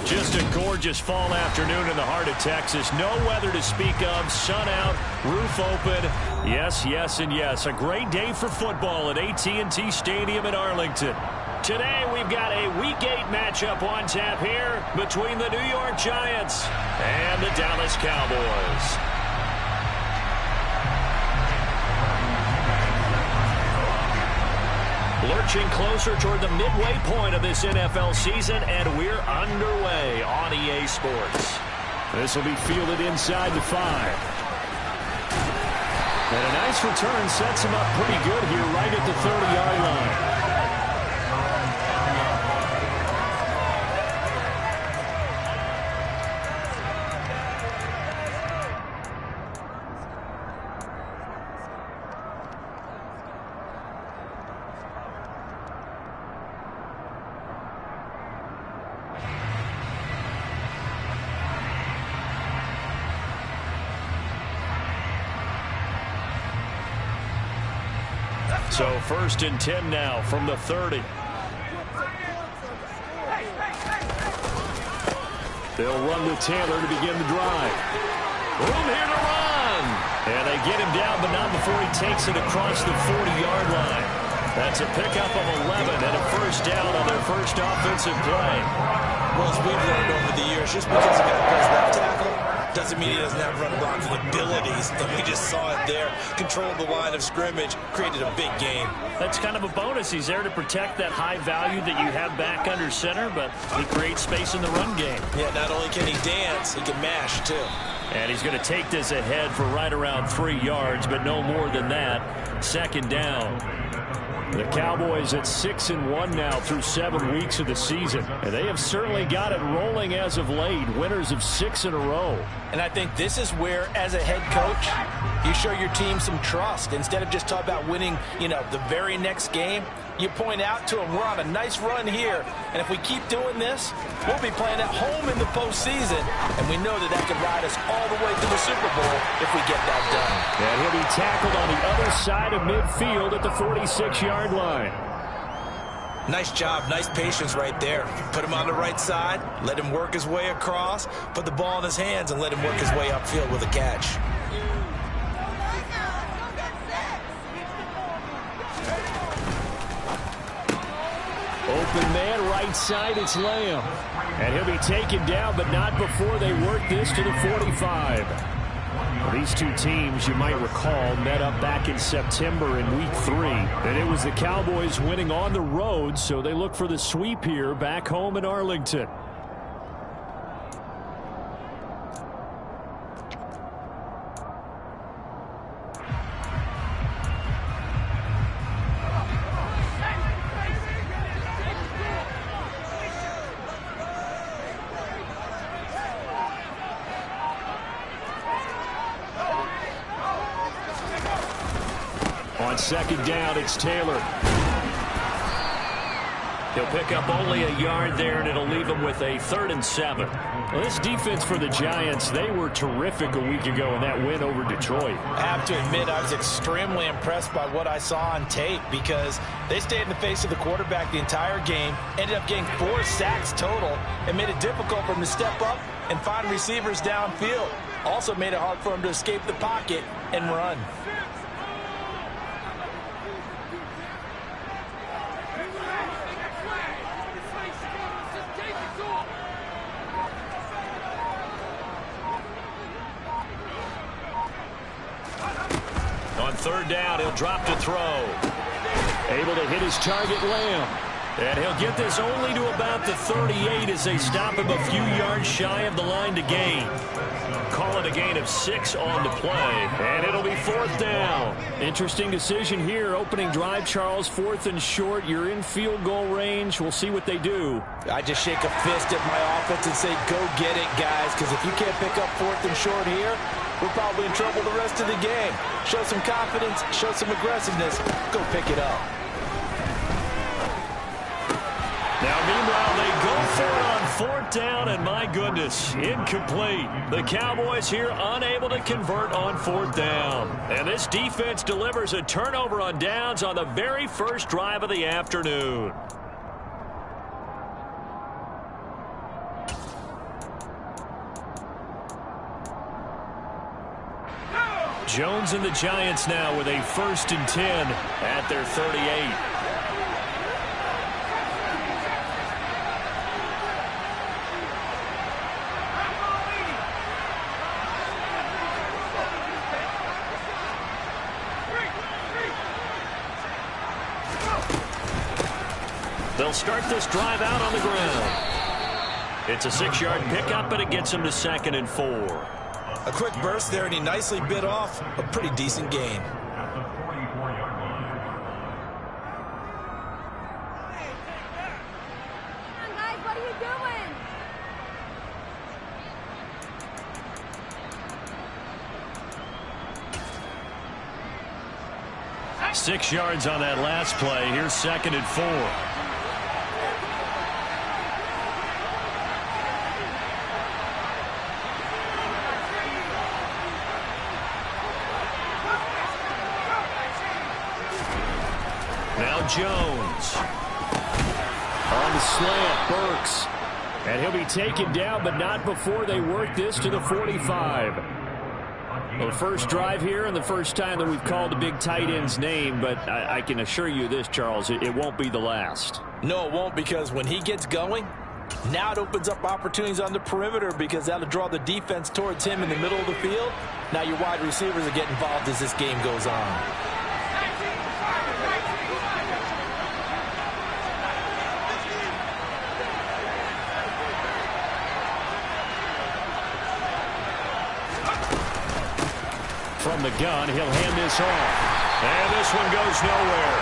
Just a gorgeous fall afternoon in the heart of Texas. No weather to speak of. Sun out, roof open. Yes, yes, and yes. A great day for football at AT&T Stadium in Arlington. Today we've got a Week 8 matchup on tap here between the New York Giants and the Dallas Cowboys. Lurching closer toward the midway point of this NFL season, and we're underway on EA Sports. This will be fielded inside the 5. And a nice return sets him up pretty good here right at the 30-yard line. So 1st and 10 now from the 30. They'll run with Taylor to begin the drive. Room here to run. And they get him down, but not before he takes it across the 40-yard line. That's a pickup of 11 and a first down on their first offensive play. Well, as we've learned over the years, just because a guy plays left tackle doesn't mean he doesn't have run blocking abilities. And we just saw it there. Controlled the line of scrimmage, created a big gain. That's kind of a bonus. He's there to protect that high value that you have back under center, but he creates space in the run game. Yeah, not only can he dance, he can mash, too. And he's going to take this ahead for right around 3 yards, but no more than that. 2nd down. The Cowboys at 6-1 now through 7 weeks of the season. And they have certainly got it rolling as of late. Winners of 6 in a row. And I think this is where, as a head coach, you show your team some trust. Instead of just talking about winning, the very next game, you point out to them, we're on a nice run here. And if we keep doing this, we'll be playing at home in the postseason. And we know that could ride us all the way to the Super Bowl if we get that done. And he'll be tackled on the other side of midfield at the 46-yard line. Nice job, nice patience right there. Put him on the right side, let him work his way across, put the ball in his hands, and let him work his way upfield with a catch. Open man, right side, it's Lamb. And he'll be taken down, but not before they work this to the 45. Well, these two teams, you might recall, met up back in September in Week 3. And it was the Cowboys winning on the road, so they look for the sweep here back home in Arlington. On 2nd down, it's Taylor. He'll pick up only a yard there, and it'll leave him with a 3rd and 7. Well, this defense for the Giants, they were terrific a week ago in that win over Detroit. I have to admit, I was extremely impressed by what I saw on tape because they stayed in the face of the quarterback the entire game, ended up getting 4 sacks total, and made it difficult for him to step up and find receivers downfield. Also made it hard for him to escape the pocket and run. On 3rd down, he'll drop to throw. Able to hit his target, Lamb. And he'll get this only to about the 38 as they stop him a few yards shy of the line to gain. Call it a gain of 6 on the play. And it'll be 4th down. Interesting decision here. Opening drive, Charles. 4th and short. You're in field goal range. We'll see what they do. I just shake a fist at my offense and say, go get it, guys. Because if you can't pick up 4th and short here, we're probably in trouble the rest of the game. Show some confidence. Show some aggressiveness. Go pick it up. Now, meanwhile, they go for it on 4th down, and my goodness, incomplete. The Cowboys here unable to convert on 4th down. And this defense delivers a turnover on downs on the very first drive of the afternoon. Jones and the Giants now with a 1st and 10 at their 38. They'll start this drive out on the ground. It's a 6-yard pickup, and it gets him to 2nd and 4. A quick burst there, and he nicely bit off a pretty decent gain. Guys, what are you doing? 6 yards on that last play. Here's 2nd and 4. Now Jones. On the slant, Burks. And he'll be taken down, but not before they work this to the 45. Well, the first drive here and the first time that we've called the big tight end's name, but I can assure you this, Charles, it won't be the last. No, it won't, because when he gets going, now it opens up opportunities on the perimeter because that'll draw the defense towards him in the middle of the field. Now your wide receivers will get involved as this game goes on. From the gun, he'll hand this off. And this one goes nowhere.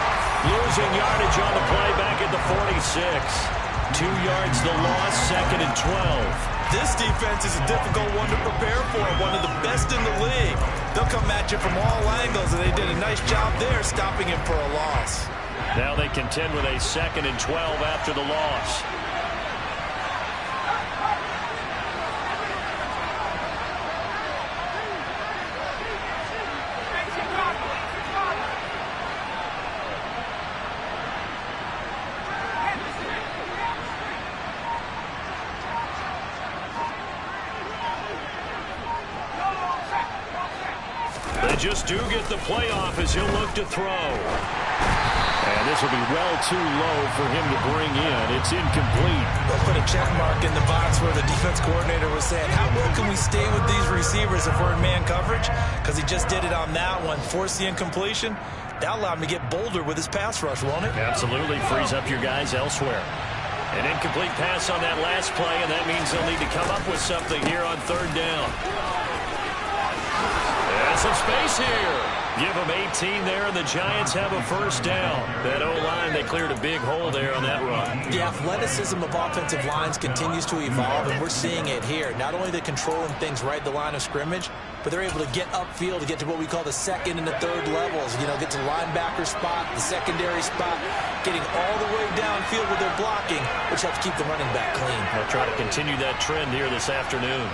Losing yardage on the play back at the 46. 2 yards the loss, 2nd and 12. This defense is a difficult one to prepare for, one of the best in the league. They'll come at you from all angles, and they did a nice job there stopping him for a loss. Now they contend with a 2nd and 12 after the loss. They just do get the playoff as he'll look to throw. And this will be well too low for him to bring in. It's incomplete. They'll put a check mark in the box where the defense coordinator was saying, how well can we stay with these receivers if we're in man coverage? Because he just did it on that one, forced the incompletion. That'll allow him to get bolder with his pass rush, won't it? Absolutely. Frees up your guys elsewhere. An incomplete pass on that last play, and that means they'll need to come up with something here on 3rd down. And some space here. Give them 18 there, and the Giants have a 1st down. That O-line, they cleared a big hole there on that run. The athleticism of offensive lines continues to evolve, and we're seeing it here. Not only are they controlling things right at the line of scrimmage, but they're able to get upfield to get to what we call the 2nd and the 3rd levels. You know, get to the linebacker spot, the secondary spot, getting all the way downfield with their blocking, which helps keep the running back clean. They'll try to continue that trend here this afternoon.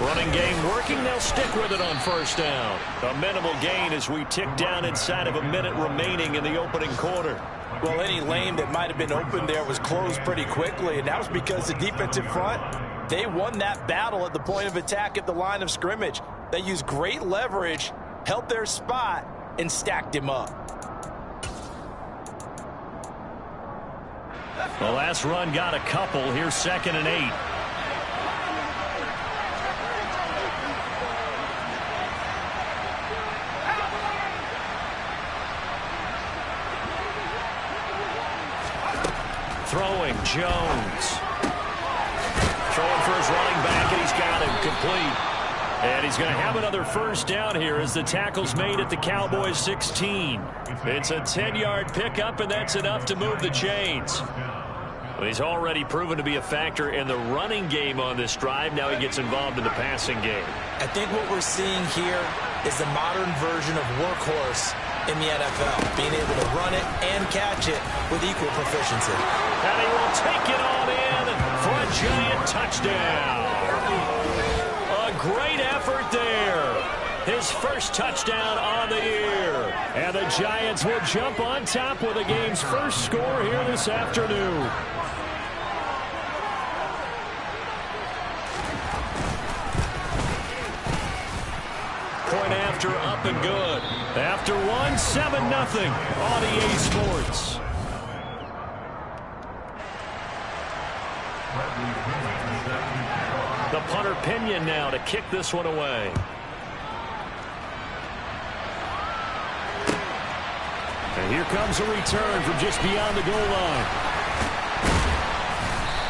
Running game working. They'll stick with it on 1st down. A minimal gain as we tick down inside of a minute remaining in the opening quarter. Well, any lane that might have been open there was closed pretty quickly, and that was because the defensive front, they won that battle at the point of attack at the line of scrimmage. They used great leverage, held their spot, and stacked him up. The last run got a couple. Here's 2nd and 8. Throwing, Jones. Throwing for his running back, and he's got him complete. And he's going to have another 1st down here as the tackle's made at the Cowboys 16. It's a 10-yard pickup, and that's enough to move the chains. Well, he's already proven to be a factor in the running game on this drive. Now he gets involved in the passing game. I think what we're seeing here is the modern version of workhorse in the NFL, being able to run it and catch it with equal proficiency. And he will take it on in for a Giant touchdown. A great effort there. his first touchdown on the year. And the Giants will jump on top with the game's first score here this afternoon. Point after, up and good. After one, 7-0 on EA Sports. The punter Pinion now to kick this one away. And here comes a return from just beyond the goal line.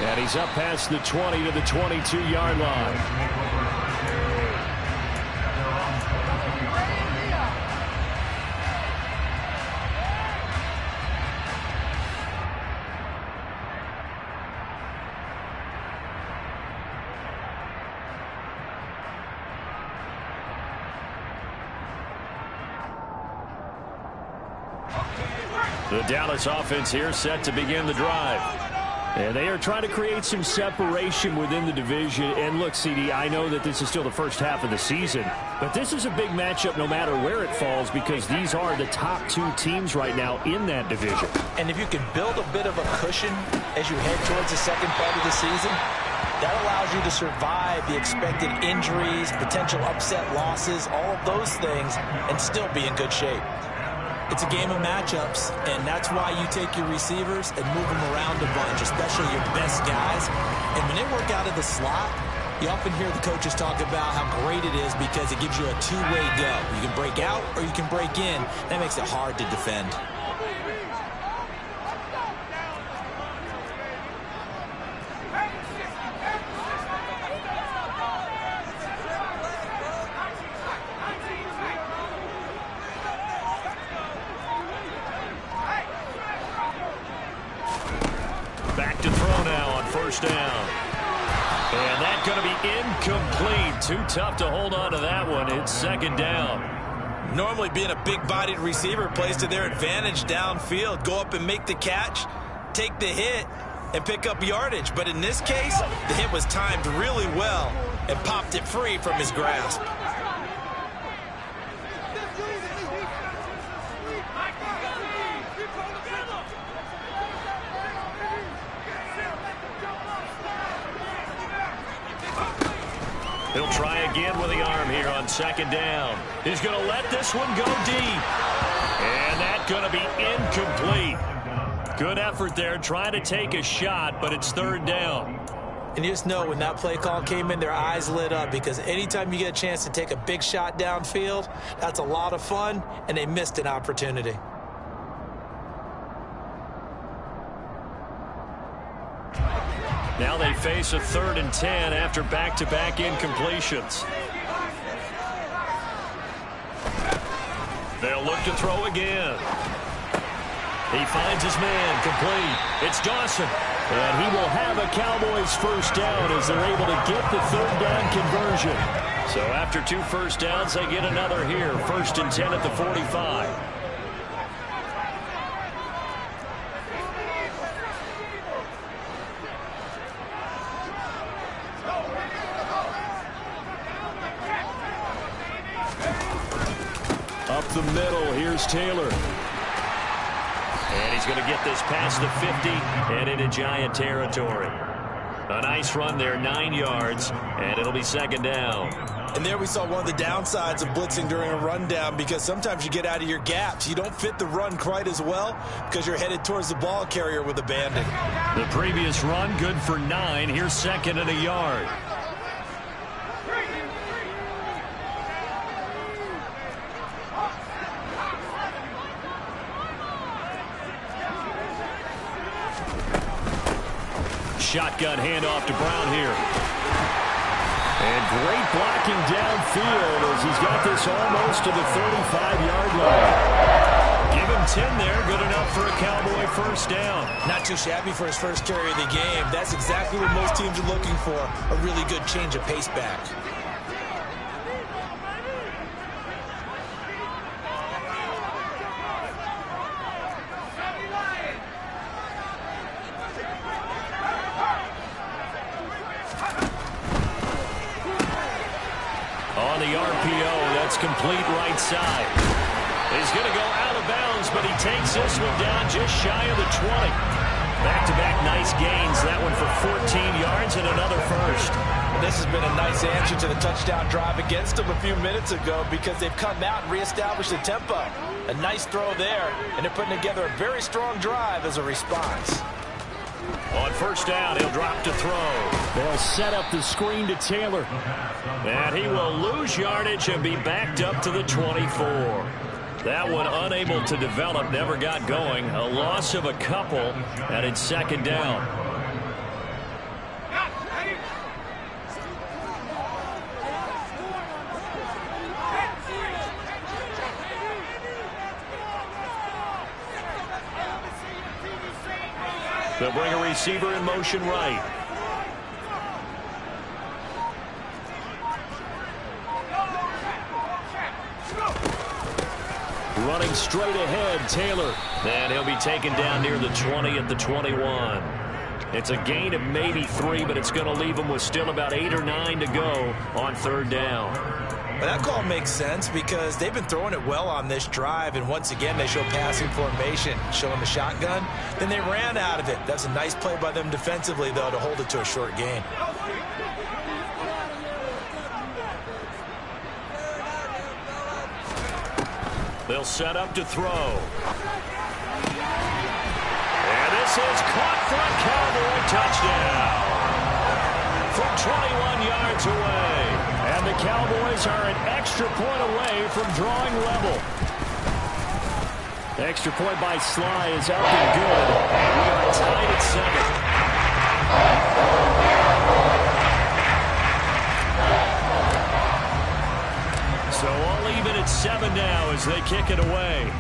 And he's up past the 20 to the 22-yard line. The Dallas offense here set to begin the drive. And they are trying to create some separation within the division. And look, CD, I know that this is still the first half of the season, but this is a big matchup no matter where it falls because these are the top two teams right now in that division. And if you can build a bit of a cushion as you head towards the second part of the season, that allows you to survive the expected injuries, potential upset losses, all of those things, and still be in good shape. It's a game of matchups, and that's why you take your receivers and move them around a bunch, especially your best guys. And when they work out of the slot, you often hear the coaches talk about how great it is because it gives you a two-way go. You can break out or you can break in. That makes it hard to defend. Down. And that's going to be incomplete. Too tough to hold on to that one. It's second down. Normally being a big-bodied receiver plays to their advantage downfield. Go up and make the catch, take the hit, and pick up yardage. But in this case, the hit was timed really well and popped it free from his grasp. He'll try again with the arm here on second down. He's going to let this one go deep. And that's going to be incomplete. Good effort there trying to take a shot, but it's third down. And you just know when that play call came in, their eyes lit up because anytime you get a chance to take a big shot downfield, that's a lot of fun, and they missed an opportunity. Now they face a 3rd and 10 after back-to-back incompletions. They'll look to throw again. He finds his man complete. It's Dawson. And he will have a Cowboys first down as they're able to get the 3rd down conversion. So after 2 first downs, they get another here. 1st and 10 at the 45. Up the middle, here's Taylor. And he's going to get this past the 50 and into Giant territory. A nice run there, 9 yards, and it'll be second down. And there we saw one of the downsides of blitzing during a rundown because sometimes you get out of your gaps. You don't fit the run quite as well because you're headed towards the ball carrier with abandon. The previous run, good for 9. Here's 2nd and a yard. Shotgun handoff to Brown here. And great blocking downfield as he's got this almost to the 35-yard line. Give him 10 there, good enough for a Cowboy first down. Not too shabby for his first carry of the game. That's exactly what most teams are looking for, a really good change of pace back. It's complete right side. He's going to go out of bounds, but he takes this one down just shy of the 20. Back-to-back nice gains. That one for 14 yards and another first. This has been a nice answer to the touchdown drive against them a few minutes ago because they've come out and reestablished the tempo. A nice throw there, and they're putting together a very strong drive as a response. On first down, he'll drop to throw. They'll set up the screen to Taylor. And he will lose yardage and be backed up to the 24. That one unable to develop, never got going. A loss of a couple, and it's second down. They'll bring a receiver in motion right. Running straight ahead, Taylor. And he'll be taken down near the 20 at the 21. It's a gain of maybe 3, but it's going to leave them with still about 8 or 9 to go on third down. But that call makes sense because they've been throwing it well on this drive, and once again they show passing formation, showing the shotgun. Then they ran out of it. That's a nice play by them defensively, though, to hold it to a short gain. They'll set up to throw. And this is caught for a Cowboy touchdown. From 21 yards away. And the Cowboys are an extra point away from drawing level. The extra point by Sly is up and good. And we are tied at 7. So all even at 7 now as they kick it away.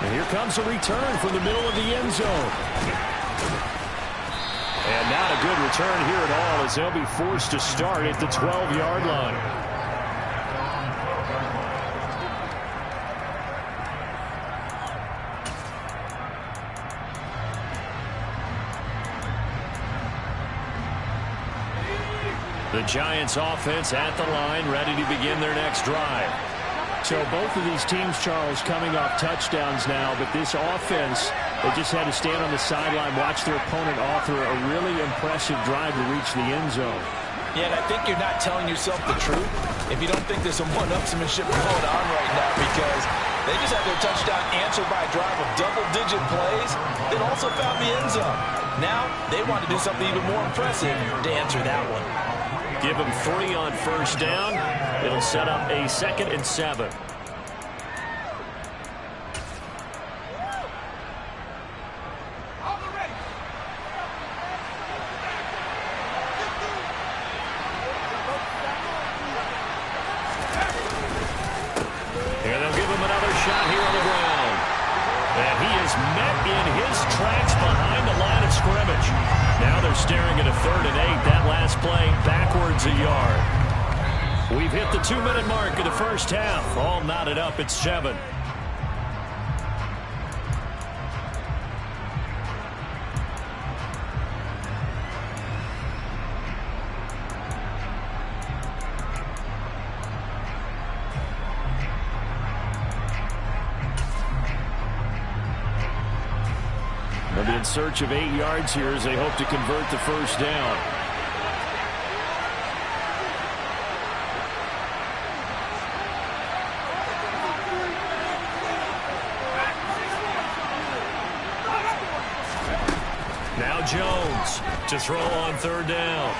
And here comes a return from the middle of the end zone. And not a good return here at all as they'll be forced to start at the 12-yard line. The Giants offense at the line, ready to begin their next drive. So both of these teams, Charles, coming off touchdowns now, but this offense, they just had to stand on the sideline, watch their opponent author a really impressive drive to reach the end zone. Yeah, and I think you're not telling yourself the truth if you don't think there's some one-upsmanship going on right now, because they just had their touchdown answered by a drive of double-digit plays that also found the end zone. Now they want to do something even more impressive to answer that one. Give them 3 on first down. It'll set up a 2nd and 7. And they'll give him another shot here on the ground. And he is met in his tracks behind the line of scrimmage. Now they're staring at a 3rd and 8. That last play backwards a yard. We've hit the 2-minute mark of the first half. All knotted up at 7. They'll be in search of 8 yards here as they hope to convert the first down. Now Jones to throw on 3rd down.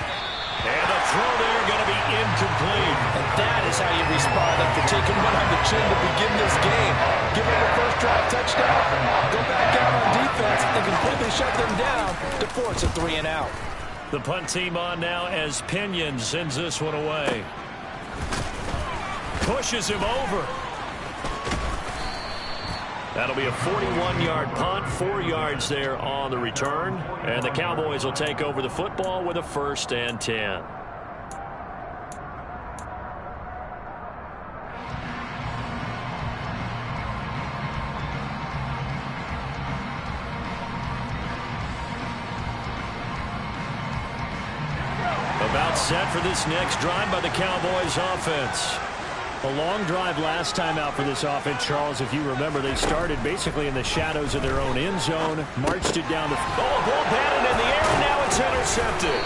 And the throw there going to be incomplete. And that is how you respond after taking one on the chin to begin this game. Give up a first drive touchdown, go back out on defense, and completely shut them down to force a 3 and out. The punt team on now as Pinion sends this one away. Pushes him over. That'll be a 41-yard punt, 4 yards there on the return. And the Cowboys will take over the football with a 1st and 10. About set for this next drive by the Cowboys offense. A long drive last time out for this offense, Charles. If you remember, they started basically in the shadows of their own end zone, marched it down the... Oh, ball batted in the air, and now it's intercepted.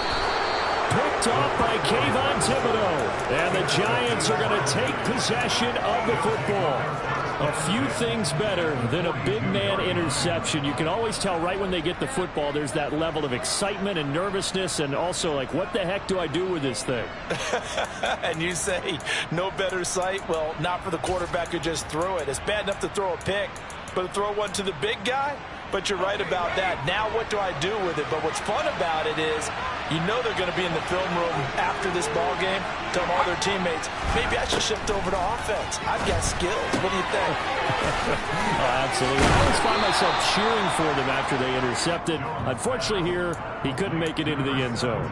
Picked off by Kayvon Thibodeau. And the Giants are going to take possession of the football. A few things better than a big man interception. You can always tell right when they get the football, there's that level of excitement and nervousness, and also like, what the heck do I do with this thing? And you say no better sight? Well, not for the quarterback who just threw it. It's bad enough to throw a pick, but to throw one to the big guy? But you're right about that. Now what do I do with it? But what's fun about it is you know they're going to be in the film room after this ball game, telling all their teammates, maybe I should shift over to offense. I've got skills. What do you think? Oh, absolutely. I always find myself cheering for them after they intercepted. Unfortunately here, he couldn't make it into the end zone.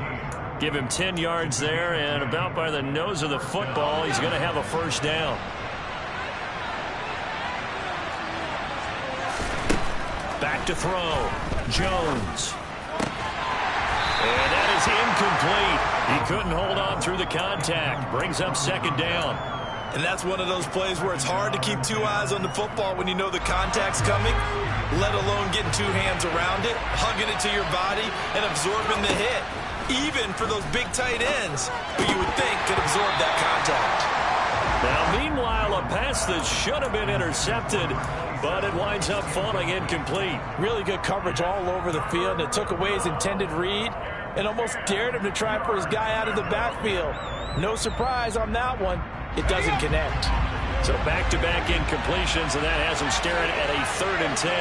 Give him 10 yards there, and about by the nose of the football, he's going to have a first down. Back to throw. Jones. And that is incomplete. He couldn't hold on through the contact. Brings up second down. And that's one of those plays where it's hard to keep two eyes on the football when you know the contact's coming, let alone getting two hands around it, hugging it to your body, and absorbing the hit. Even for those big tight ends, who you would think could absorb that contact. Now, meanwhile, a pass that should have been intercepted, but it winds up falling incomplete. Really good coverage all over the field. It took away his intended read and almost dared him to try for his guy out of the backfield. No surprise on that one. It doesn't connect. So back-to-back incompletions, and that has him staring at a 3rd and 10.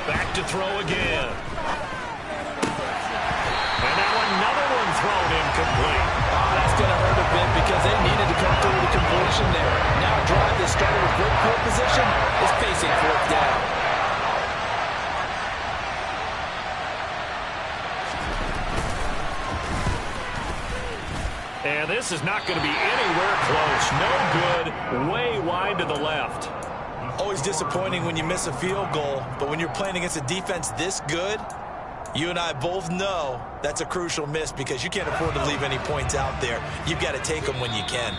Back to throw again. And now another one thrown incomplete. Oh, that's going to hurt a bit because they needed to come through with a completion there. Now a drive that started with great field position is facing 4th down. And this is not going to be anywhere close. No good. Way wide to the left. Always disappointing when you miss a field goal, but when you're playing against a defense this good, you and I both know that's a crucial miss because you can't afford to leave any points out there. You've got to take them when you can.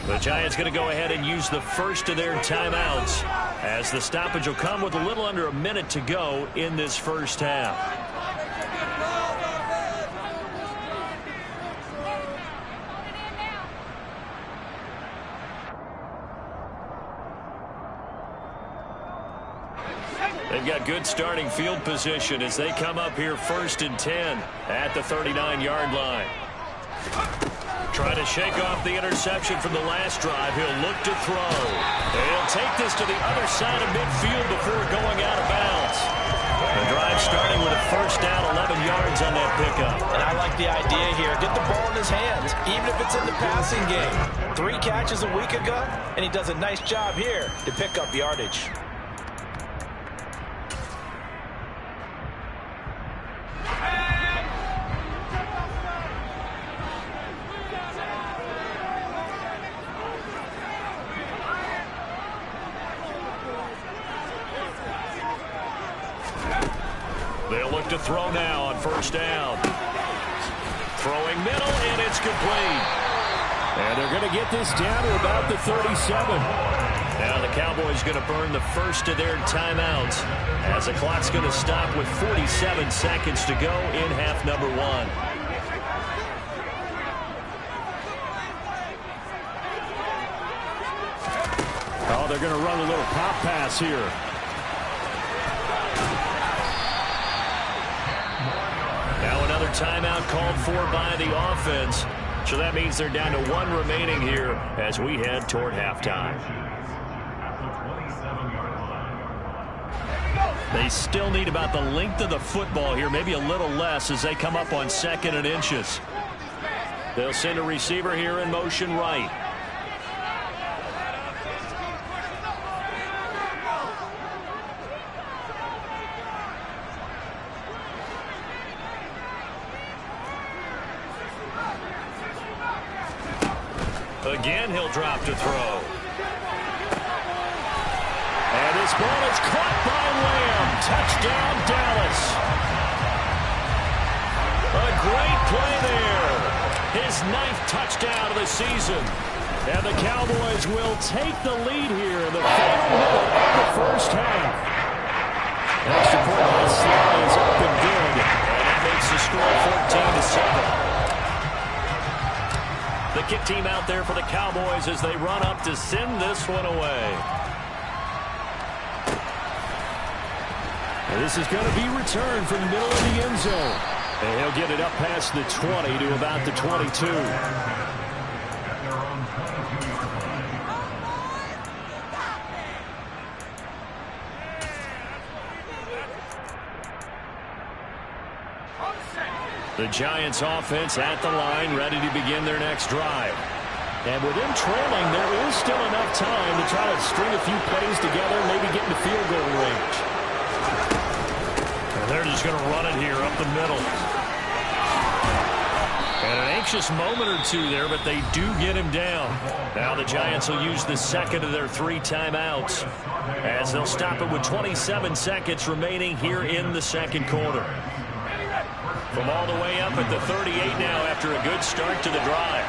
The Giants going to go ahead and use the first of their timeouts as the stoppage will come with a little under a minute to go in this first half. They've got good starting field position as they come up here 1st and 10 at the 39-yard line. Trying to shake off the interception from the last drive. He'll look to throw. He'll take this to the other side of midfield before going out of bounds. The drive starting with a first down, 11 yards on that pickup. And I like the idea here. Get the ball in his hands, even if it's in the passing game. 3 catches a week ago, and he does a nice job here to pick up yardage. They'll look to throw now on first down. Throwing middle, and it's complete. And they're going to get this down to about the 37. Now the Cowboys going to burn the first of their timeouts as the clock's going to stop with 47 seconds to go in half number 1. Oh, they're going to run a little pop pass here. Now another timeout called for by the offense. So that means they're down to 1 remaining here as we head toward halftime. They still need about the length of the football here, maybe a little less as they come up on 2nd and inches. They'll send a receiver here in motion right. Again, he'll drop to throw. And this ball is caught by Lamb. Touchdown, Dallas. A great play there. His 9th touchdown of the season. And the Cowboys will take the lead here in the final minute of the first half. Extra point by Sly is up and good. And that makes the score 14-7. The kick team out there for the Cowboys as they run up to send this one away. And this is going to be returned from the middle of the end zone. And he'll get it up past the 20 to about the 22. The Giants offense at the line, ready to begin their next drive. And with them trailing, there is still enough time to try to string a few plays together, maybe get into field goal range. And they're just going to run it here up the middle. And an anxious moment or two there, but they do get him down. Now the Giants will use the second of their 3 timeouts as they'll stop it with 27 seconds remaining here in the second quarter. From all the way up at the 38 now after a good start to the drive.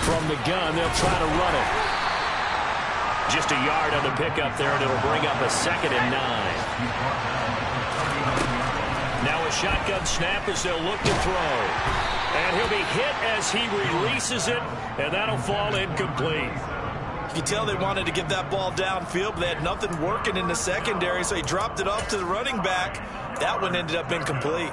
From the gun, they'll try to run it. Just a yard on the pickup there, and it'll bring up a 2nd and 9. Now a shotgun snap as they'll look to throw. And he'll be hit as he releases it, and that'll fall incomplete. You can tell they wanted to get that ball downfield, but they had nothing working in the secondary, so he dropped it off to the running back. That one ended up incomplete.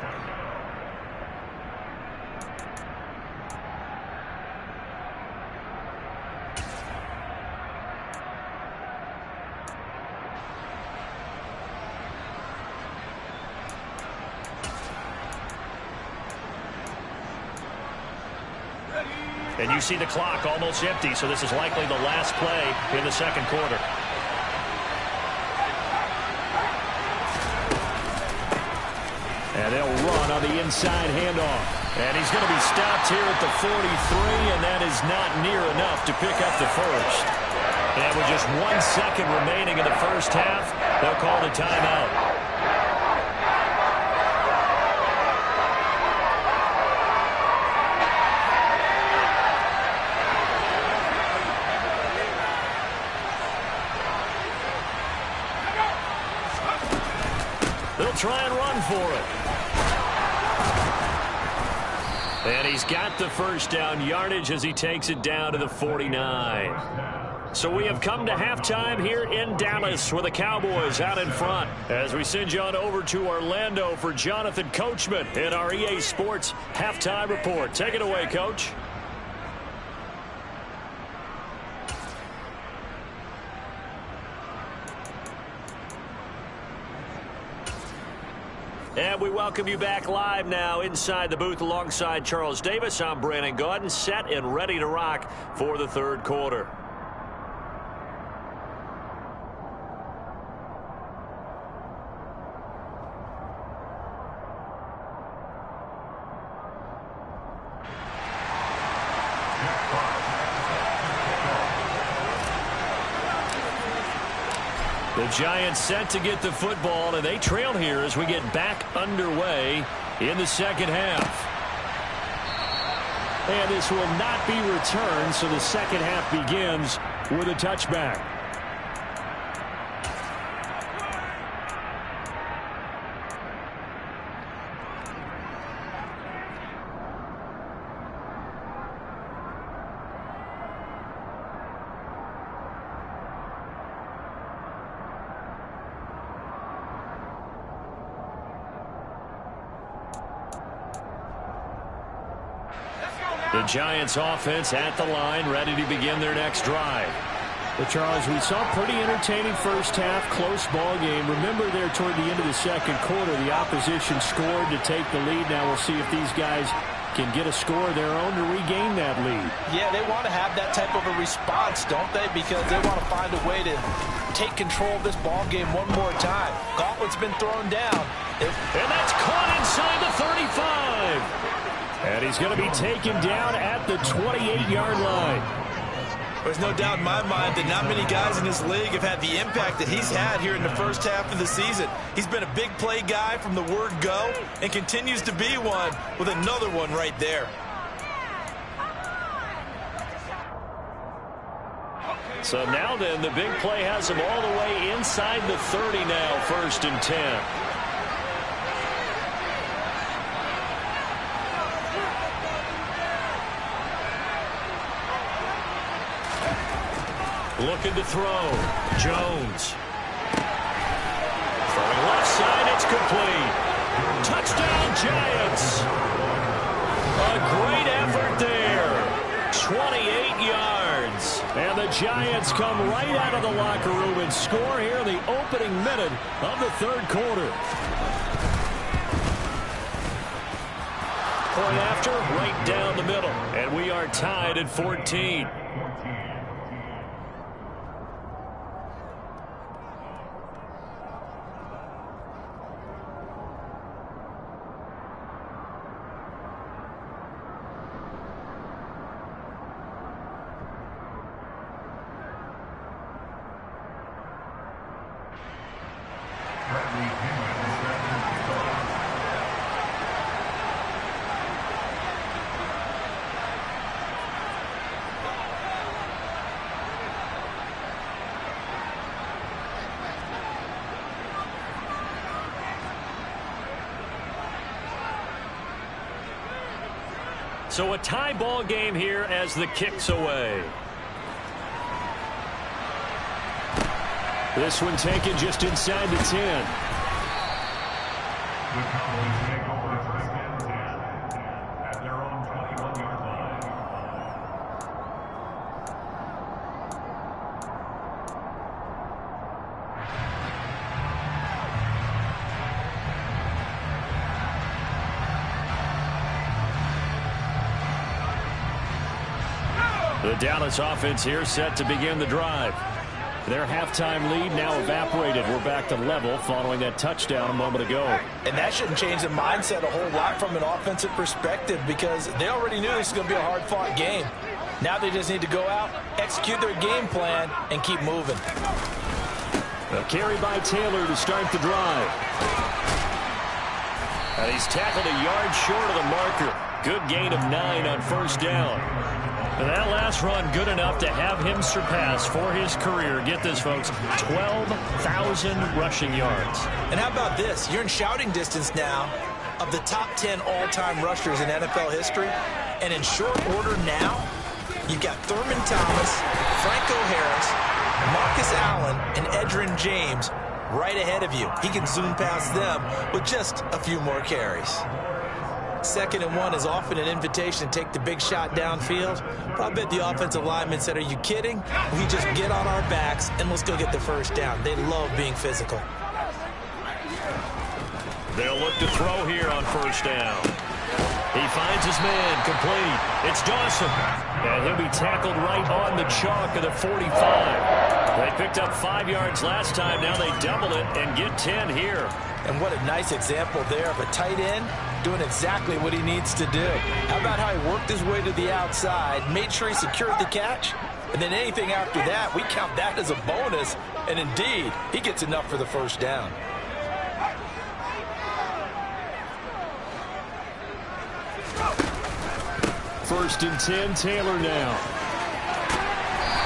And you see the clock almost empty, so this is likely the last play in the second quarter. And they'll run on the inside handoff. And he's going to be stopped here at the 43, and that is not near enough to pick up the first. And with just 1 second remaining in the first half, they'll call the timeout. They'll try and run for it. And he's got the first down yardage as he takes it down to the 49. So we have come to halftime here in Dallas with the Cowboys out in front as we send you on over to Orlando for Jonathan Coachman in our EA Sports Halftime Report. Take it away, Coach. And we welcome you back live now inside the booth alongside Charles Davis. I'm Brandon Gaudin, set and ready to rock for the third quarter. The Giants set to get the football, and they trail here as we get back underway in the second half. And this will not be returned, so the second half begins with a touchback. The Giants offense at the line, ready to begin their next drive. Well, Charles, we saw a pretty entertaining first half, close ball game. Remember there toward the end of the second quarter, the opposition scored to take the lead. Now we'll see if these guys can get a score of their own to regain that lead. Yeah, they want to have that type of a response, don't they? Because they want to find a way to take control of this ball game one more time. Gauntlet's been thrown down. And that's caught inside the 35. And he's going to be taken down at the 28-yard line. There's no doubt in my mind that not many guys in this league have had the impact that he's had here in the first half of the season. He's been a big play guy from the word go and continues to be one with another one right there. So now then, the big play has him all the way inside the 30 now, 1st and 10. Looking to throw. Jones. Throwing left side, it's complete. Touchdown, Giants. A great effort there. 28 yards. And the Giants come right out of the locker room and score here in the opening minute of the 3rd quarter. Point after, right down the middle. And we are tied at 14. So a tie ball game here as the kick's away. This one taken just inside the 10. The Cowboys take over first and 10 at their own 21-yard line. The Dallas offense here set to begin the drive. Their halftime lead now evaporated. We're back to level following that touchdown a moment ago. And that shouldn't change the mindset a whole lot from an offensive perspective because they already knew this was going to be a hard-fought game. Now they just need to go out, execute their game plan, and keep moving. A carry by Taylor to start the drive. And he's tackled a yard short of the marker. Good gain of 9 on 1st down. And that last run good enough to have him surpass for his career. Get this, folks, 12,000 rushing yards. And how about this? You're in shouting distance now of the top 10 all-time rushers in NFL history. And in short order now, you've got Thurman Thomas, Franco Harris, Marcus Allen, and Edgerrin James right ahead of you. He can zoom past them with just a few more carries. 2nd and 1 is often an invitation to take the big shot downfield. But I bet the offensive lineman said, are you kidding? We just get on our backs and let's go get the 1st down. They love being physical. They'll look to throw here on 1st down. He finds his man, complete. It's Dawson. And he'll be tackled right on the chalk of the 45. They picked up 5 yards last time. Now they double it and get 10 here. And what a nice example there of a tight end doing exactly what he needs to do. How about how he worked his way to the outside, made sure he secured the catch, and then anything after that, we count that as a bonus. And indeed, he gets enough for the 1st down. First and 10, Taylor now.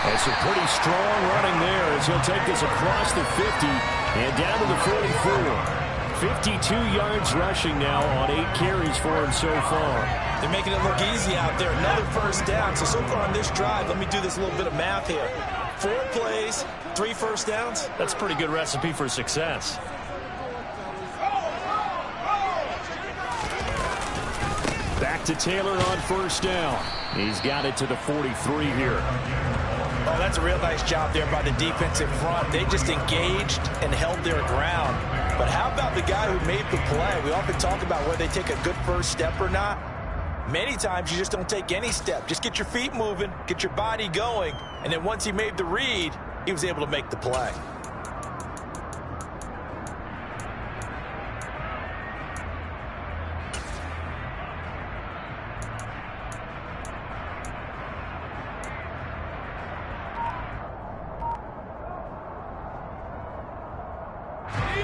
That's a pretty strong running there as he'll take this across the 50 and down to the 44. 52 yards rushing now on 8 carries for him so far. They're making it look easy out there. Another 1st down. So far on this drive, let me do this little bit of math here. 4 plays, 3 1st downs. That's a pretty good recipe for success. Back to Taylor on 1st down. He's got it to the 43 here. Oh, that's a real nice job there by the defensive front. They just engaged and held their ground. But how about the guy who made the play? We often talk about whether they take a good 1st step or not. Many times you just don't take any step. Just get your feet moving, get your body going, and then once he made the read, he was able to make the play.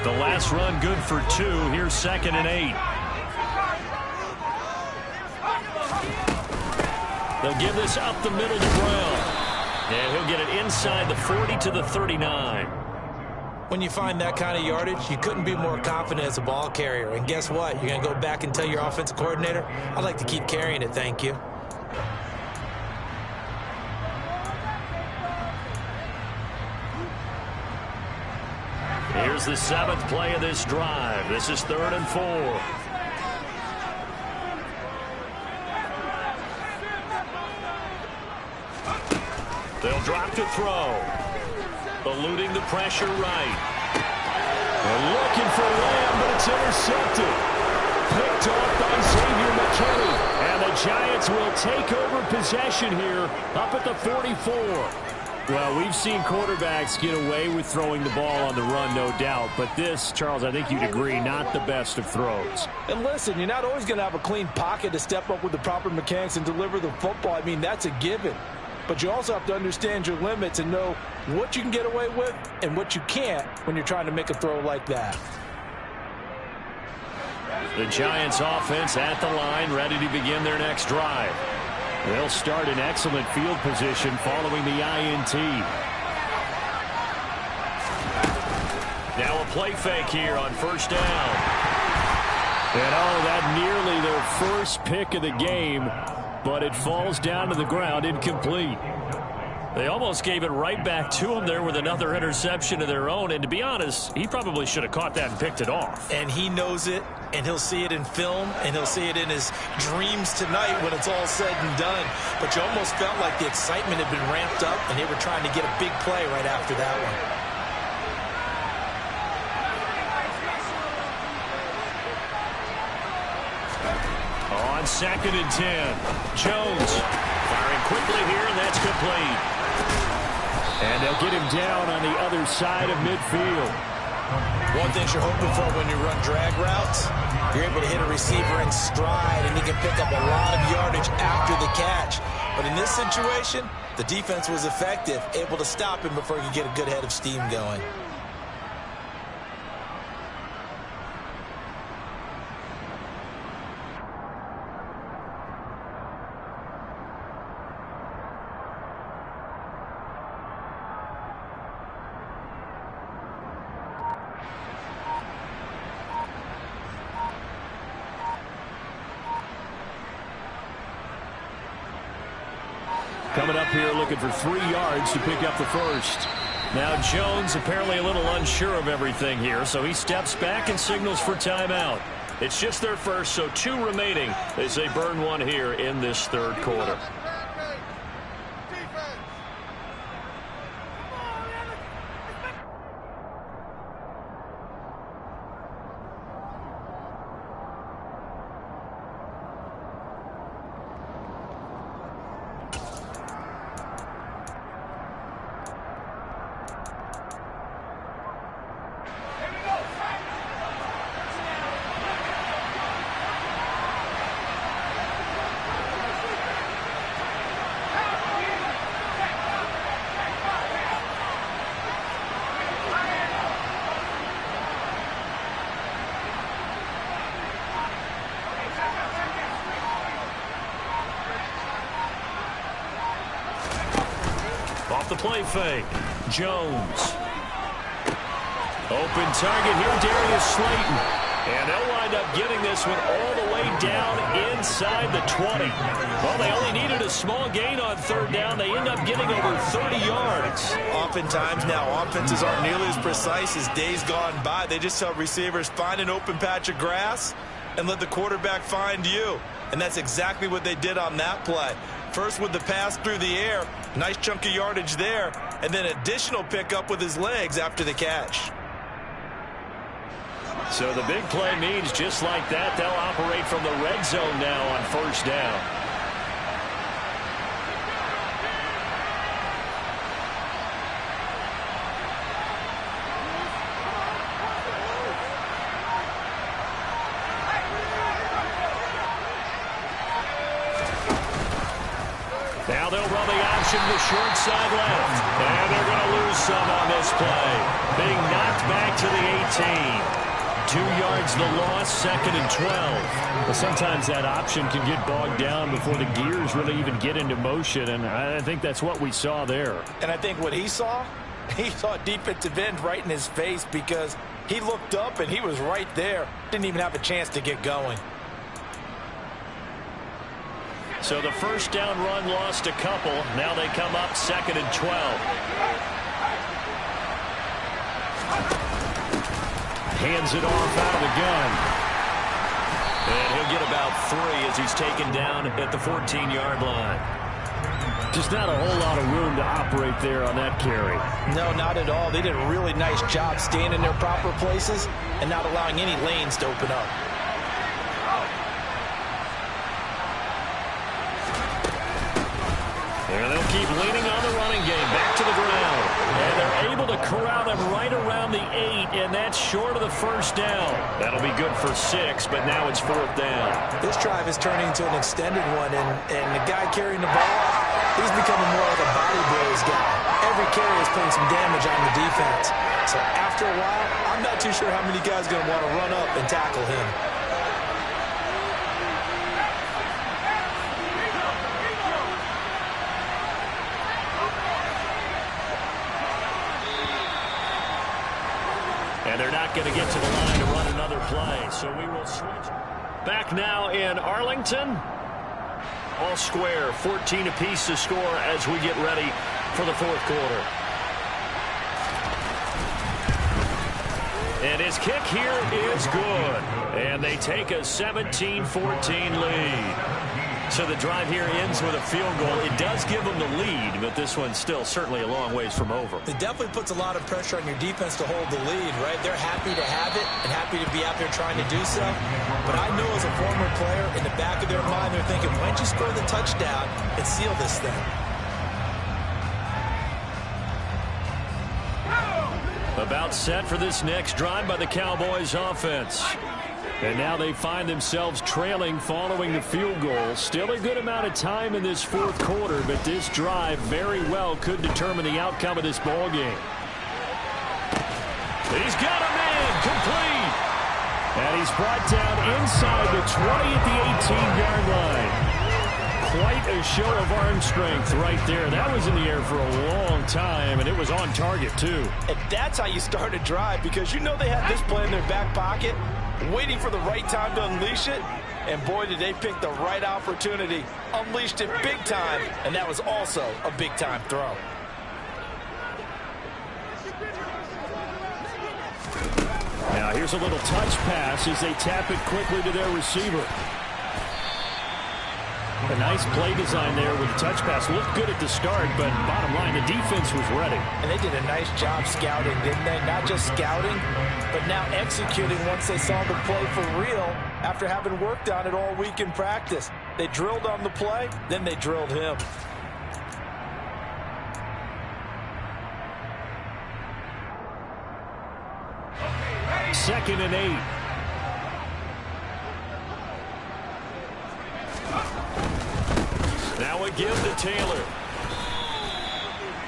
The last run good for 2. Here's 2nd and 8. They'll give this up the middle to Brown. And he'll get it inside the 40 to the 39. When you find that kind of yardage, you couldn't be more confident as a ball carrier. And guess what? You're going to go back and tell your offensive coordinator, I'd like to keep carrying it, thank you. Here's the 7th play of this drive. This is 3rd and 4. They'll drop to throw. Eluding the pressure right. They're looking for Lamb, but it's intercepted. Picked off by Xavier McKinney. And the Giants will take over possession here up at the 44. Well, we've seen quarterbacks get away with throwing the ball on the run, no doubt. But this, Charles, I think you'd agree, not the best of throws. And listen, you're not always going to have a clean pocket to step up with the proper mechanics and deliver the football. I mean, that's a given. But you also have to understand your limits and know what you can get away with and what you can't when you're trying to make a throw like that. The Giants offense at the line, ready to begin their next drive. They'll start in excellent field position following the INT. Now a play fake here on 1st down. And that nearly their first pick of the game, but it falls down to the ground incomplete. They almost gave it right back to him there with another interception of their own. And to be honest, he probably should have caught that and picked it off. And he knows it, and he'll see it in film, and he'll see it in his dreams tonight when it's all said and done. But you almost felt like the excitement had been ramped up, and they were trying to get a big play right after that one. On 2nd and 10, Jones firing quickly here, and that's complete. And they'll get him down on the other side of midfield. One thing you're hoping for when you run drag routes, you're able to hit a receiver in stride, and he can pick up a lot of yardage after the catch. But in this situation, the defense was effective, able to stop him before he could get a good head of steam going. Coming up here looking for 3 yards to pick up the first. Now Jones apparently a little unsure of everything here, so he steps back and signals for timeout. It's just their first, so 2 remaining as they burn 1 here in this 3rd quarter. Off the play fake, Jones. Open target here, Darius Slayton. And they'll wind up getting this one all the way down inside the 20. Well, they only needed a small gain on 3rd down. They end up getting over 30 yards. Oftentimes now, offenses aren't nearly as precise as days gone by. They just tell receivers, find an open patch of grass and let the quarterback find you. And that's exactly what they did on that play. First with the pass through the air, nice chunk of yardage there, and then additional pickup with his legs after the catch. So the big play means just like that, they'll operate from the red zone now on 1st down. Now they'll run the option to the short side left. And they're going to lose some on this play. Being knocked back to the 18. 2 yards the loss, 2nd and 12. Well, sometimes that option can get bogged down before the gears really even get into motion, and I think that's what we saw there. And I think what he saw a defensive end right in his face because he looked up and he was right there. Didn't even have a chance to get going. So the first down run lost a couple. Now they come up 2nd and 12. Hands it off out of the gun. And he'll get about 3 as he's taken down at the 14-yard line. Just not a whole lot of room to operate there on that carry. No, not at all. They did a really nice job staying in their proper places and not allowing any lanes to open up. And they'll keep leaning on the running game. Back to the ground. And they're able to corral him right around the 8, and that's short of the first down. That'll be good for 6, but now it's 4th down. This drive is turning into an extended one, and the guy carrying the ball, he's becoming more like a body blows guy. Every carry is putting some damage on the defense. So after a while, I'm not too sure how many guys are going to want to run up and tackle him. And they're not going to get to the line to run another play. So we will switch. Back now in Arlington. All square, 14 apiece to score as we get ready for the 4th quarter. And his kick here is good. And they take a 17-14 lead. So the drive here ends with a field goal. It does give them the lead, but this one's still certainly a long ways from over. It definitely puts a lot of pressure on your defense to hold the lead, right? They're happy to have it and happy to be out there trying to do so. But I know as a former player, in the back of their mind, they're thinking, why don't you score the touchdown and seal this thing? About set for this next drive by the Cowboys offense. And now they find themselves trailing following the field goal. Still a good amount of time in this 4th quarter, but this drive very well could determine the outcome of this ball game. He's got him in, complete. And he's brought down inside the 20 at the 18-yard line. Quite a show of arm strength right there. That was in the air for a long time, and it was on target, too. And that's how you start a drive, because you know they had this play in their back pocket, waiting for the right time to unleash it. And boy, did they pick the right opportunity. Unleashed it big time, and that was also a big-time throw. Now here's a little touch pass as they tap it quickly to their receiver. A nice play design there with the touch pass. Looked good at the start, but bottom line, the defense was ready. And they did a nice job scouting, didn't they? Not just scouting, but now executing once they saw the play for real after having worked on it all week in practice. They drilled on the play, then they drilled him. Second and 8. Now a give to Taylor.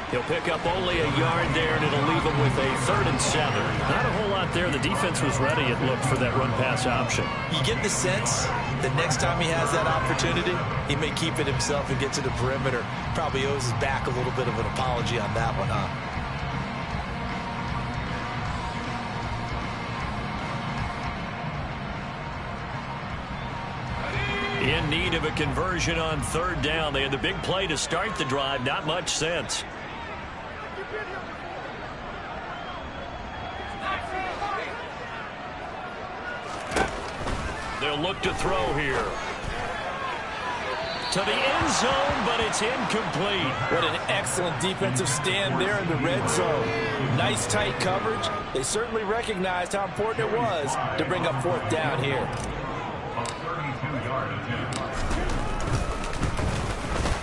He'll pick up only a yard there, and it'll leave him with a 3rd and 7. Not a whole lot there. The defense was ready, it looked, for that run-pass option. You get the sense that next time he has that opportunity, he may keep it himself and get to the perimeter. Probably owes his back a little bit of an apology on that one, huh? In need of a conversion on 3rd down. They had the big play to start the drive. Not much sense. They'll look to throw here. To the end zone, but it's incomplete. What an excellent defensive stand there in the red zone. Nice tight coverage. They certainly recognized how important it was to bring up 4th down here.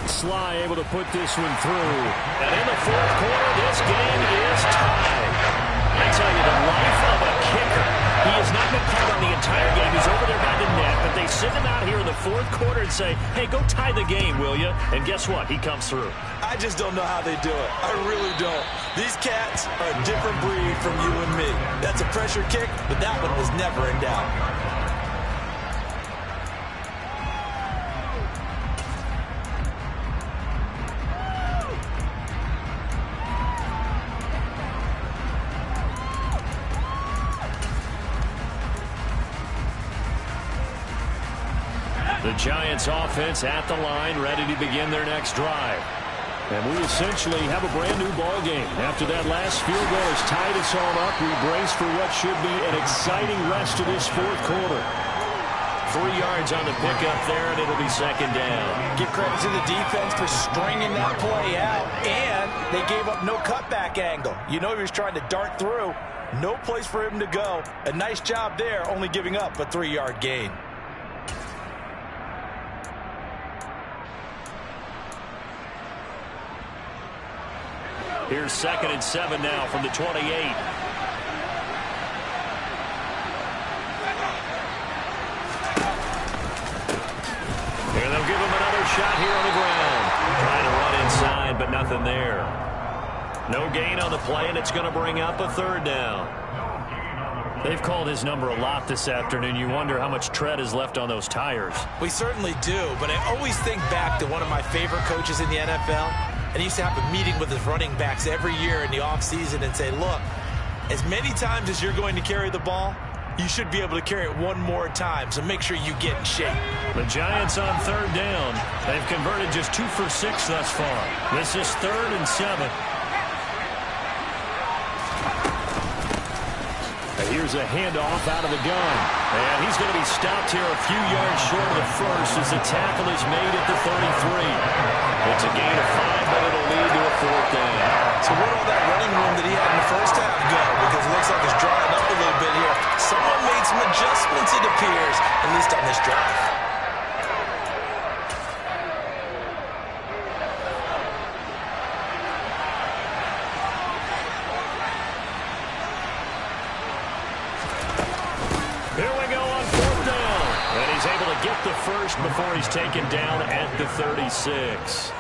Sly able to put this one through. And in the 4th quarter, this game is tied. I tell you, the life of a kicker. He has not been called on the entire game. He's over there by the net. But they send him out here in the 4th quarter and say, hey, go tie the game, will you? And guess what? He comes through. I just don't know how they do it. I really don't. These cats are a different breed from you and me. That's a pressure kick, but that one was never in doubt. The Giants offense at the line, ready to begin their next drive. And we essentially have a brand new ball game. After that last field goal has tied us all up, we brace for what should be an exciting rest of this fourth quarter. 3 yards on the pickup there, and it'll be second down. Give credit to the defense for stringing that play out, and they gave up no cutback angle. You know he was trying to dart through. No place for him to go. A nice job there, only giving up a 3-yard gain. Here's 2nd and 7 now from the 28. And they'll give him another shot here on the ground. Trying to run inside, but nothing there. No gain on the play, and it's going to bring up a 3rd down. They've called his number a lot this afternoon. You wonder how much tread is left on those tires. We certainly do, but I always think back to one of my favorite coaches in the NFL. And he used to have a meeting with his running backs every year in the offseason and say, look, as many times as you're going to carry the ball, you should be able to carry it one more time, so make sure you get in shape. The Giants on 3rd down. They've converted just 2 for 6 thus far. This is 3rd and 7. And here's a handoff out of the gun. And he's going to be stopped here a few yards short of the first as the tackle is made at the 33. It's a gain of 5, but it'll lead to a 4th down. So where'd all that running room that he had in the first half go? Because it looks like it's drying up a little bit here. Someone made some adjustments, it appears, at least on this drive. Here we go on 4th down. And he's able to get the first before he's taken down at the 36.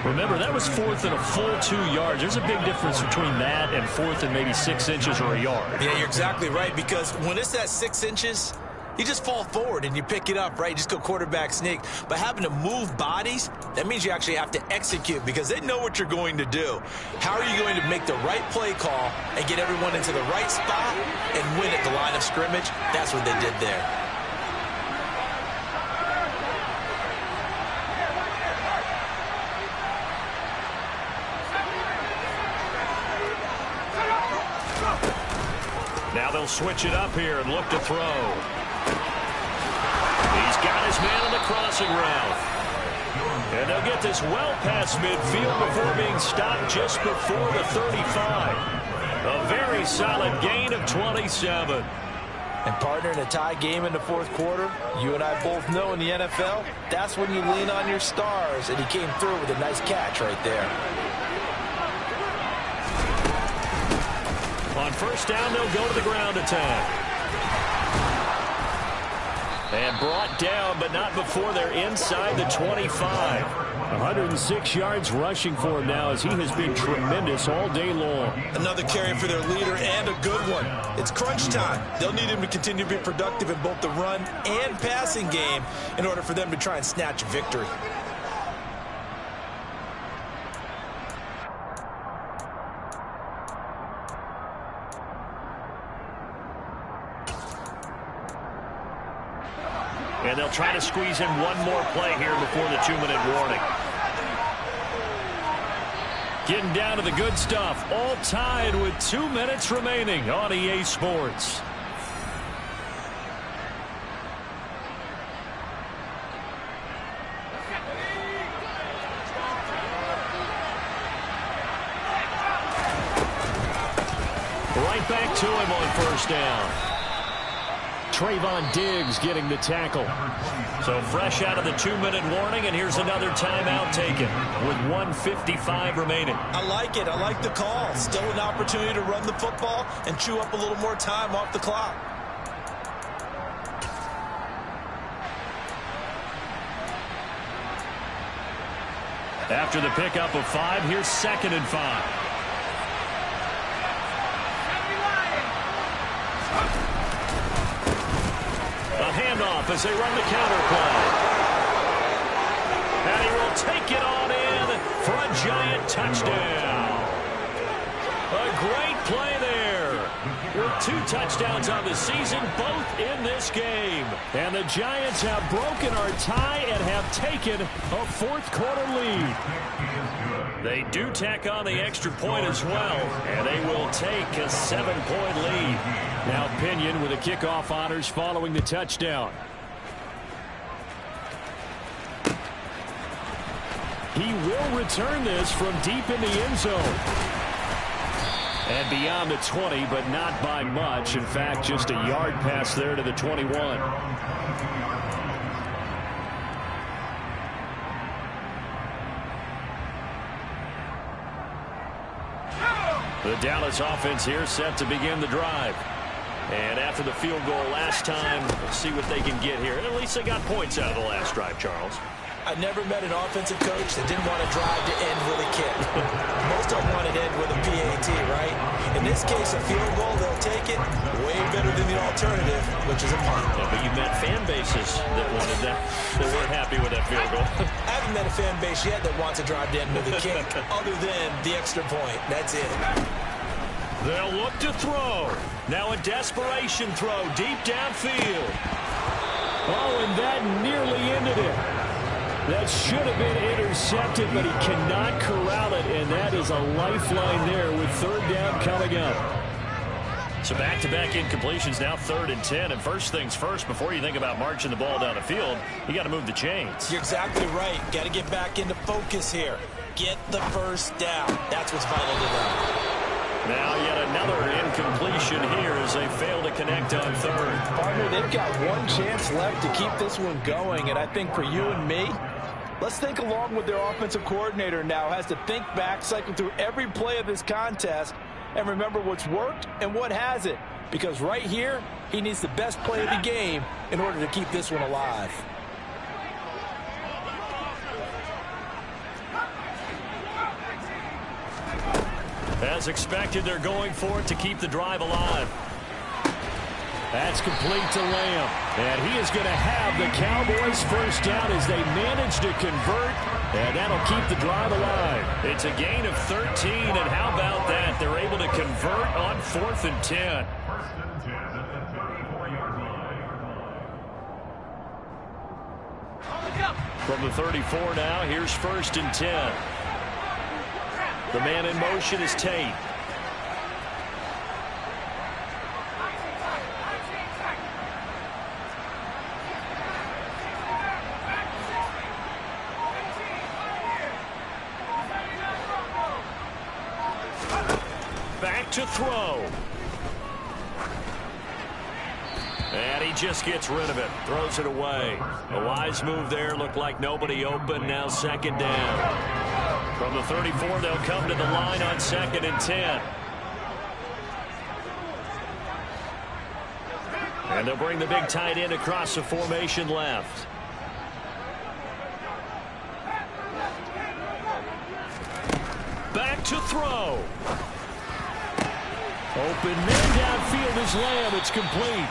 Remember, that was 4th and a full 2 yards. There's a big difference between that and 4th and maybe 6 inches or a yard. Yeah, you're exactly right, because when it's at 6 inches, you just fall forward and you pick it up, right? You just go quarterback sneak. But having to move bodies, that means you actually have to execute because they know what you're going to do. How are you going to make the right play call and get everyone into the right spot and win at the line of scrimmage? That's what they did there. Now they'll switch it up here and look to throw. He's got his man on the crossing route. And they'll get this well past midfield before being stopped just before the 35. A very solid gain of 27. And partner, in a tie game in the fourth quarter, you and I both know in the NFL, that's when you lean on your stars. And he came through with a nice catch right there. On 1st down, they'll go to the ground attack. And brought down, but not before they're inside the 25. 106 yards rushing for him now as he has been tremendous all day long. Another carry for their leader and a good one. It's crunch time. They'll need him to continue to be productive in both the run and passing game in order for them to try and snatch a victory. And they'll try to squeeze in one more play here before the 2-minute warning. Getting down to the good stuff. All tied with 2 minutes remaining on EA Sports. Right back to him on 1st down. Trayvon Diggs getting the tackle. So fresh out of the 2-minute warning, and here's another timeout taken with 1:55 remaining. I like it. I like the call. Still an opportunity to run the football and chew up a little more time off the clock. After the pickup of 5, here's 2nd and 5. off as they run the counter play. And he will take it on in for a Giant touchdown. A great play there. With 2 touchdowns on the season, both in this game. And the Giants have broken our tie and have taken a fourth-quarter lead. They do tack on the extra point as well, and they will take a 7-point lead. Now Pinion with the kickoff honors following the touchdown. He will return this from deep in the end zone. And beyond the 20, but not by much. In fact, just a yard pass there to the 21. The Dallas offense here set to begin the drive. And after the field goal last time, we'll see what they can get here. And at least they got points out of the last drive, Charles. I never met an offensive coach that didn't want to drive to end with a kick. Most of them want to end with a PAT, right? In this case, a field goal, they'll take it way better than the alternative, which is a punt. Yeah, but you've met fan bases that wanted that, that weren't happy with that field goal. I haven't met a fan base yet that wants to drive to end with a kick other than the extra point. That's it. They'll look to throw. Now a desperation throw deep downfield. Oh, and that nearly ended it. That should have been intercepted, but he cannot corral it, and that is a lifeline there with 3rd down coming up. So back-to-back incompletions, now 3rd and 10. And first things first, before you think about marching the ball down the field, you got to move the chains. You're exactly right. Got to get back into focus here. Get the first down. That's what's vital to them. Now yet another incompletion here as they fail to connect on 3rd. Partner, they've got one chance left to keep this one going, and I think for you and me, let's think along with their offensive coordinator now. Has to think back, cycle through every play of this contest, and remember what's worked and what hasn't. Because right here, he needs the best play of the game in order to keep this one alive. As expected, they're going for it to keep the drive alive. That's complete to Lamb. And he is going to have the Cowboys first down as they manage to convert. And that'll keep the drive alive. It's a gain of 13, and how about that? They're able to convert on 4th and 10. First and 10 at the 34-yard line. From the 34 now, here's 1st and 10. The man in motion is Tate. Back to throw. And he just gets rid of it. Throws it away. A wise move there. Looked like nobody open. Now 2nd down. From the 34, they'll come to the line on 2nd and 10. And they'll bring the big tight end across the formation left. Back to throw. Open man downfield is Lamb. It's complete.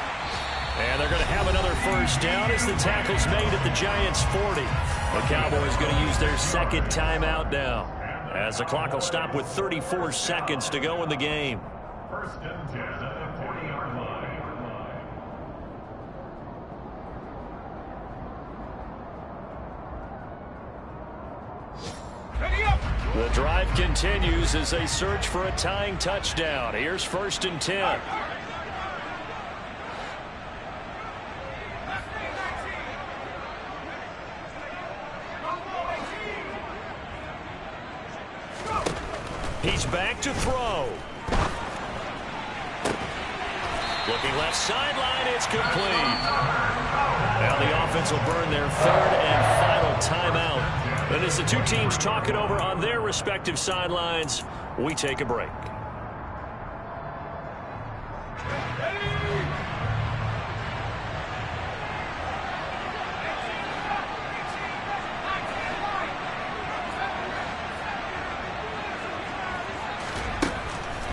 And they're going to have another first down as the tackle's made at the Giants' 40. The Cowboys going to use their 2nd timeout now, as the clock will stop with 34 seconds to go in the game. First and 10 at the 40-yard line. The drive continues as they search for a tying touchdown. Here's 1st and 10. He's back to throw. Looking left sideline, it's complete. Now the offense will burn their 3rd and final timeout. And as the two teams talk it over on their respective sidelines, we take a break.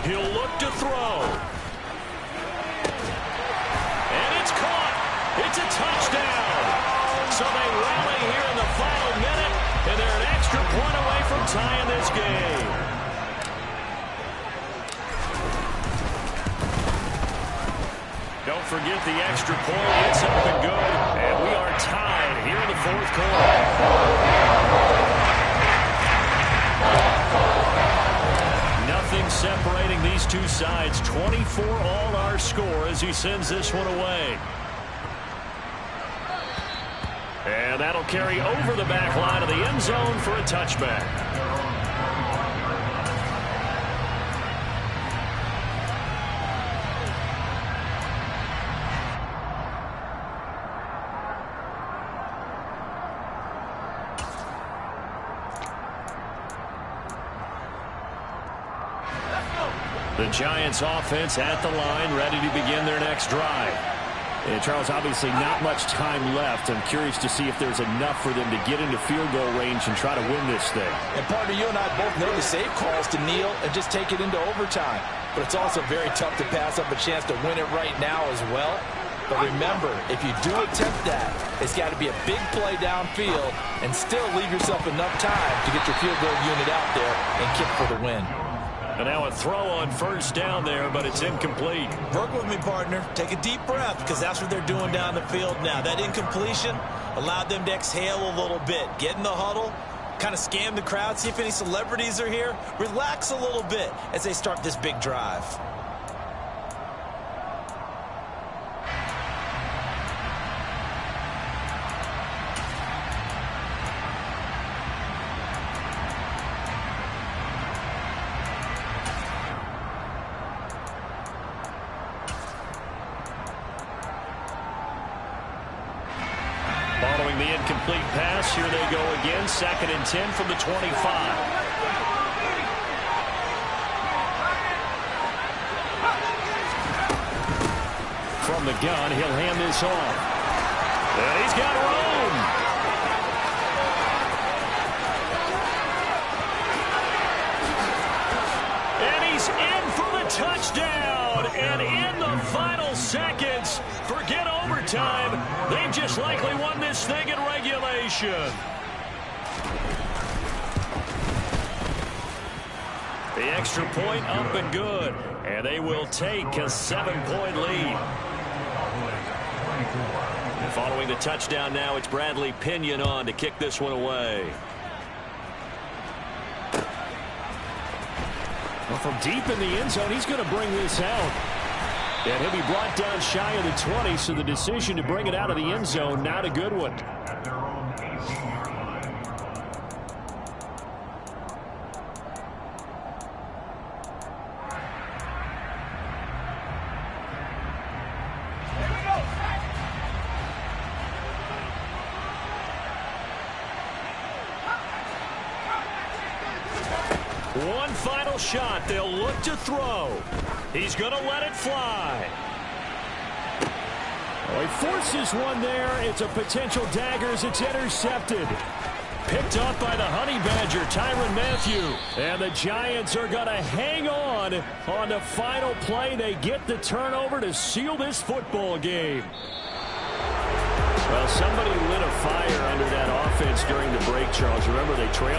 He'll look to throw. And it's caught. It's a touchdown. So they rally here in the final minute, and they're an extra point away from tying this game. Don't forget the extra point. It's up and good, and we are tied here in the fourth quarter. Nothing separating these two sides. 24 all our score as he sends this one away. And that'll carry over the back line of the end zone for a touchback. The Giants offense at the line, ready to begin their next drive. And Charles, obviously not much time left. I'm curious to see if there's enough for them to get into field goal range and try to win this thing. And partner, you and I both know the save calls to kneel and just take it into overtime. But it's also very tough to pass up a chance to win it right now as well. But remember, if you do attempt that, it's got to be a big play downfield and still leave yourself enough time to get your field goal unit out there and kick for the win. And now a throw on first down there, but it's incomplete. Work with me, partner. Take a deep breath, because that's what they're doing down the field now. That incompletion allowed them to exhale a little bit. Get in the huddle, kind of scan the crowd, see if any celebrities are here. Relax a little bit as they start this big drive. Following the incomplete pass, here they go again. 2nd and 10 from the 25. From the gun, he'll hand this off. And he's got room. And he's in for the touchdown. And in the final seconds, forget overtime. They've just likely won this thing in regulation. The extra point up and good. And they will take a 7-point lead. And following the touchdown now, it's Bradley Pinion on to kick this one away. Well, from deep in the end zone, he's going to bring this out. And he'll be brought down shy of the 20, so the decision to bring it out of the end zone, not a good one. At their own 18-yard line. One final shot. They'll look to throw. He's going to let it fly. Oh, he forces one there. It's a potential dagger as it's intercepted. Picked up by the Honey Badger, Tyrann Mathieu. And the Giants are going to hang on the final play. They get the turnover to seal this football game. Well, somebody lit a fire under that offense during the break, Charles. Remember, they trailed